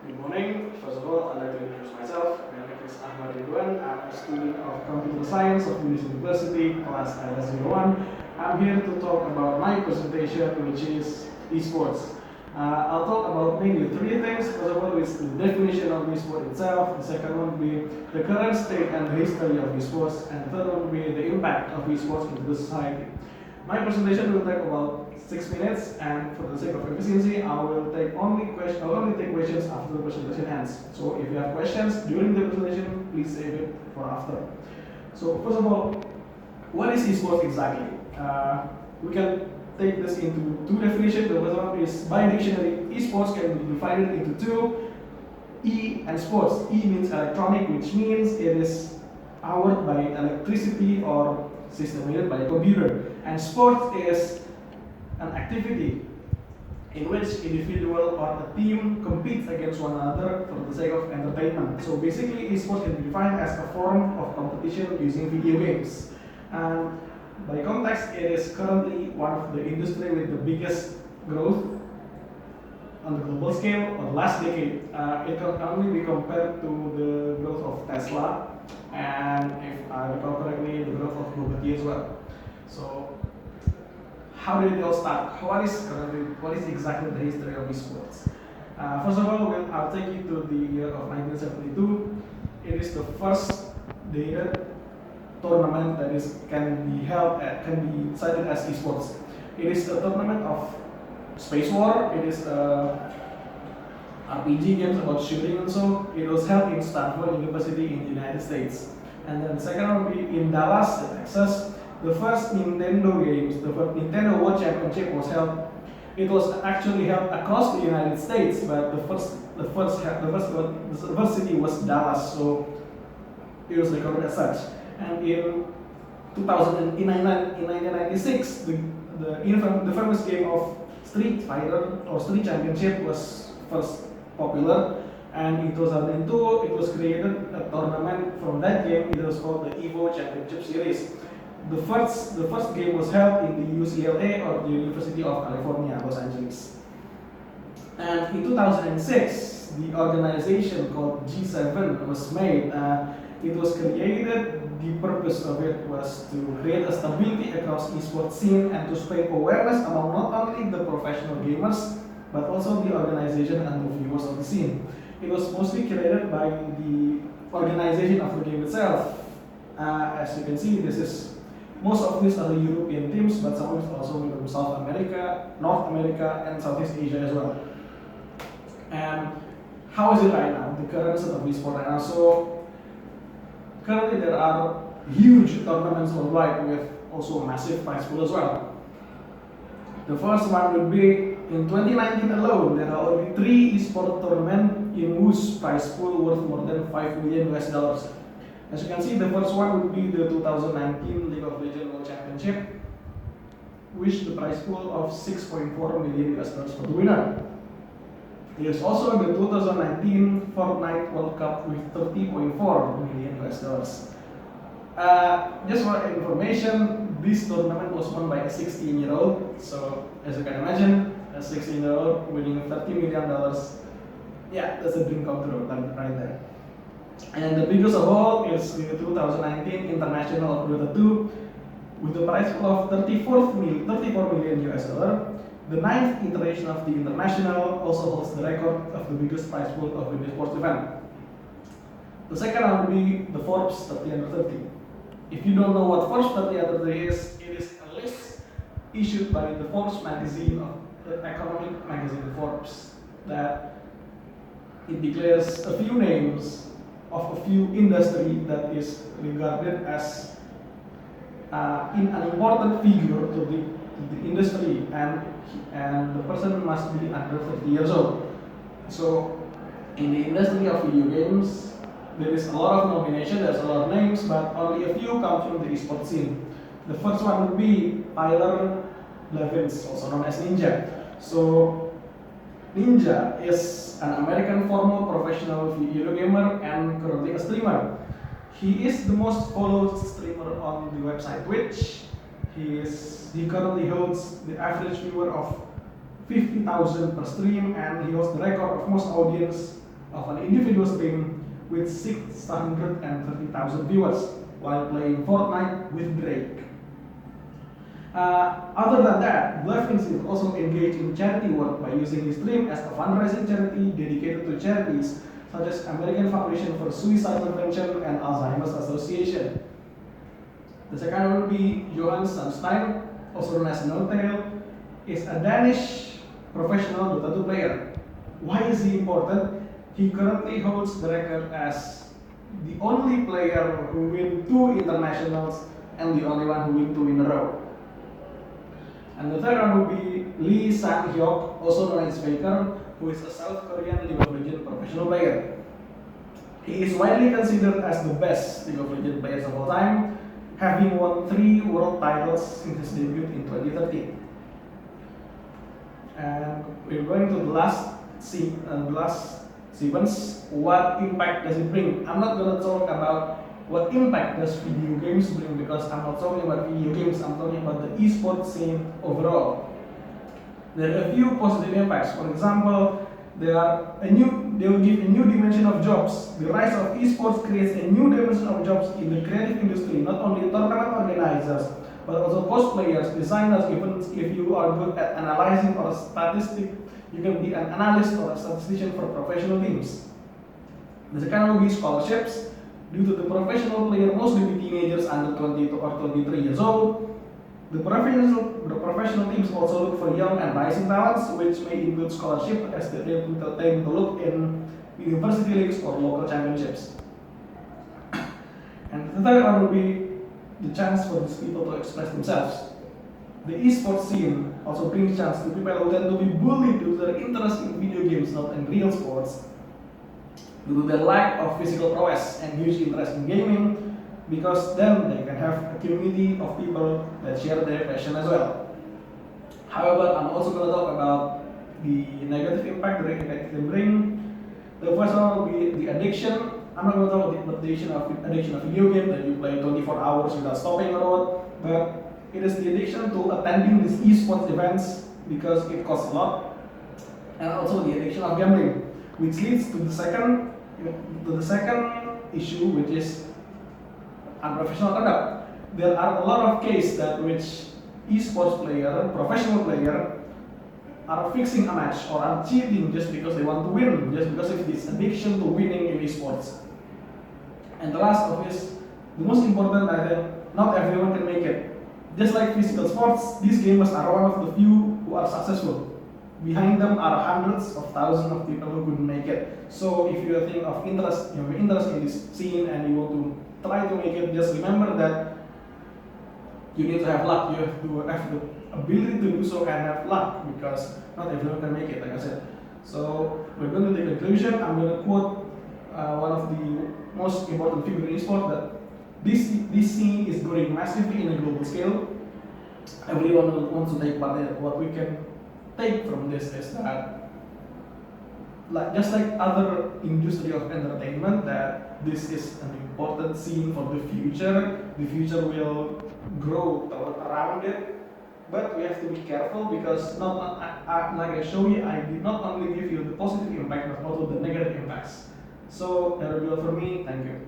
Good morning. First of all, I'd like to introduce myself. My name is Ahmad Ridhwan. I'm a student of Computer Science of Unis University, class LS01. I'm here to talk about my presentation, which is esports. I'll talk about mainly three things. First of all is the definition of esports itself. The second one will be the current state and the history of esports. And the third one will be the impact of esports into the society. My presentation will take about 6 minutes, and for the sake of efficiency, I will only take questions after the presentation ends. So if you have questions during the presentation, please save it for after. So first of all, what is esports exactly? We can take this into two definitions. The first one is by dictionary. Esports can be divided into two: E and sports. E means electronic, which means it is powered by electricity or systemated by a computer. And sports is an activity in which individual or a team competes against one another for the sake of entertainment. So basically, esports can be defined as a form of competition using video games. And by context, it is currently one of the industry with the biggest growth on the global scale or last decade. It can only be compared to the growth of Tesla, and if I recall correctly, the growth of Bugatti as well. So how did it all start? What is exactly the history of esports? First of all, I'll take you to the year of 1972. It is the first dated tournament that can be cited as esports. It is a tournament of space war. It is a RPG games about shooting and so. It was held in Stanford University in the United States. And then the second one will be in Dallas, Texas. The first Nintendo games, the first Nintendo World Championship was held. It was actually held across the United States, but the first city was Dallas, so it was recorded as such. And in 1996, the famous game of Street Fighter or Street Championship was first popular, and in 2002 it was created a tournament from that game. It was called the Evo Championship Series. The first game was held in the UCLA, or the University of California, Los Angeles. And in 2006, the organization called G7 was made. It was created. The purpose of it was to create a stability across esports scene and to spread awareness among not only the professional gamers but also the organization and the viewers of the scene. It was mostly created by the organization of the game itself. As you can see, most of these are the European teams, but some of it also from South America, North America, and Southeast Asia as well. And how is it right now? The current state of esports right now. So currently there are huge tournaments worldwide with also massive prize pool as well. The first one would be in 2019 alone, there are only 3 esports tournaments in whose prize pool worth more than $5 million US. As you can see, the first one would be the 2019 League of Legends World Championship, which the prize pool of $6.4 million US for the winner. There is also the 2019 Fortnite World Cup with $30.4 million US. Just for information, this tournament was won by a 16-year-old. So as you can imagine, a 16-year-old winning $30 million, yeah, that's a dream come true right there. And the biggest of all is the 2019 International of Dota 2 with the prize pool of $34 million US. The 9th iteration of the International also holds the record of the biggest prize pool of an esports event. The second one will be the Forbes 30 under 30. If you don't know what Forbes 30 under 30 is, it is a list issued by the Forbes magazine, of the economic magazine Forbes, that it declares a few names of a few industry that is regarded as in an important figure to the industry, and the person must be under 30 years old. So in the industry of video games, there is a lot of nomination, there's a lot of names, but only a few come from the esports scene. The first one would be Tyler Levins, also known as Ninja. So Ninja is an American former professional video gamer and currently a streamer. He is the most followed streamer on the website Twitch. He currently holds the average viewer of 50,000 per stream, and he holds the record of most audience of an individual stream with 630,000 viewers while playing Fortnite with Drake. Other than that, Blevins is also engaged in charity work by using his stream as a fundraising charity dedicated to charities such as American Foundation for Suicide Prevention and Alzheimer's Association. The second will be Johan Sandstein, also known as Nortail, is a Danish professional Dota 2 player. Why is he important? He currently holds the record as the only player who win 2 internationals and the only one who win 2 in a row. And the third one will be Lee Sang-hyuk, also known as Faker, who is a South Korean League of Legends professional player. He is widely considered as the best League of Legends players of all time, having won 3 world titles since his debut in 2013. And we're going to the last sequence. What impact does it bring? I'm not going to talk about what impact does video games bring because I'm not talking about video games, I'm talking about the esports scene overall. There are a few positive impacts. For example, they will give a new dimension of jobs. The rise of esports creates a new dimension of jobs in the creative industry, not only tournament organizers, but also cosplayers, designers. Even if you are good at analyzing or statistic, you can be an analyst or a statistician for professional teams. The second will be scholarships. Due to the professional player mostly be teenagers under 22 or 23 years old, the professional teams also look for young and rising talents, which may include scholarship as they tend to look in university leagues or local championships. And the third one will be the chance for these people to express themselves. The esports scene also brings chance to people who tend to be bullied due to their interest in video games, not in real sports, due to their lack of physical prowess and huge interest in gaming, because then they can have a community of people that share their passion as well. However, I'm also going to talk about the negative impact that it can bring. The first one will be the addiction. I'm not going to talk about the addiction of video game that you play 24 hours without stopping or what, but it is the addiction to attending these esports events because it costs a lot, and also the addiction of gambling, which leads to the second issue, which is unprofessional conduct. There are a lot of cases that which esports player, professional player, are fixing a match or are cheating just because they want to win, just because of this addiction to winning in esports. And the last of this, the most important, I think, not everyone can make it. Just like physical sports, these gamers are one of the few who are successful. Behind them are hundreds of thousands of people who couldn't make it. So if you think of interest, interest in this scene and you want to try to make it, just remember that you need to have luck. You have to have the ability to do so and have luck, because not everyone can make it, like I said. So we're going to take a conclusion. I'm going to quote one of the most important figures in esports, that this scene is growing massively in a global scale. Everyone wants to take part in it. What we can take from this is that, just like other industry of entertainment, that this is an important scene for the future. The future will grow around it, but we have to be careful because like I show you, I did not only give you the positive impact but also the negative impacts. So that will be all for me. Thank you.